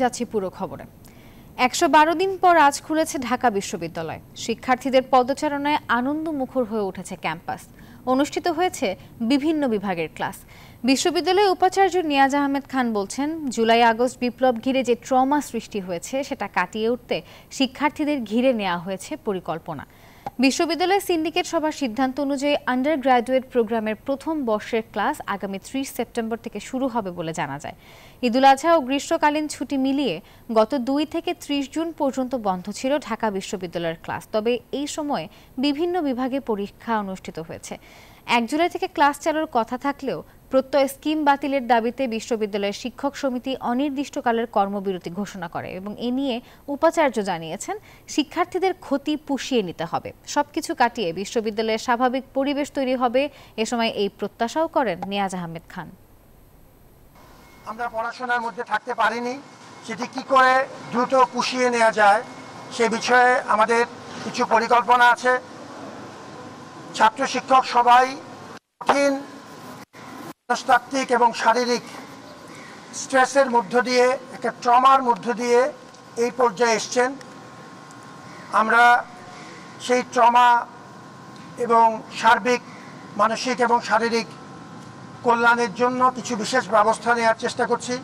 যাচ্ছি পুরো খবরে। ১১২ দিন পর আজ খুলেছে ঢাকা বিশ্ববিদ্যালয়। শিক্ষার্থীদের পদচারণায় আনন্দমুখর হয়ে উঠেছে ক্যাম্পাস। অনুষ্ঠিত হয়েছে বিভিন্ন বিভাগের ক্লাস। বিশ্ববিদ্যালয়ের উপাচার্য নিয়াজ আহমেদ খান বলছেন, জুলাই আগস্ট বিপ্লব ঘিরে যে ট্রমা সৃষ্টি হয়েছে সেটা কাটিয়ে উঠতে শিক্ষার্থীদের ঘিরে নেওয়া হয়েছে পরিকল্পনা। বিশ্ববিদ্যালয়ের সিন্ডিকেট সভার সিদ্ধান্ত অনুযায়ী আন্ডার গ্র্যাজুয়েট প্রোগ্রামের প্রথম বর্ষের ক্লাস আগামী ৩০ সেপ্টেম্বর থেকে শুরু হবে বলে জানা যায়। ঈদুল আজহা ও গ্রীষ্মকালীন ছুটি মিলিয়ে গত ২ থেকে ৩০ জুন পর্যন্ত বন্ধ ছিল ঢাকা বিশ্ববিদ্যালয়ের ক্লাস। তবে এই সময়ে বিভিন্ন বিভাগে পরীক্ষা অনুষ্ঠিত হয়েছে। ১ জুলাই থেকে ক্লাস চালুর কথা থাকলেও প্রত্যয় স্কিম বাতিলের দাবিতে বিশ্ববিদ্যালয়ের শিক্ষক সমিতি অনির্দিষ্টকালের কর্মবিরতি ঘোষণা করে এবং এ নিয়ে উপাচার্য জানিয়েছেন, শিক্ষার্থীদের ক্ষতি পুষিয়ে নিতে হবে। সবকিছু কাটিয়ে বিশ্ববিদ্যালয়ের স্বাভাবিক পরিবেশ তৈরি হবে, এ সময় এই প্রত্যাশাও করেন নিয়াজ আহমেদ খান। আমরা পড়াশোনার মধ্যে থাকতে পারিনি, সেটি কি করে দ্রুত পুষিয়ে নেওয়া যায় সে বিষয়ে আমাদের কিছু পরিকল্পনা আছে। ছাত্র শিক্ষক সবাই কঠিন মনস্তাত্ত্বিক এবং শারীরিক স্ট্রেসের মধ্য দিয়ে, একটা ট্রমার মধ্য দিয়ে এই পর্যায়ে এসছেন। আমরা সেই ট্রমা এবং সার্বিক মানসিক এবং শারীরিক কল্যাণের জন্য কিছু বিশেষ ব্যবস্থা নেওয়ার চেষ্টা করছি।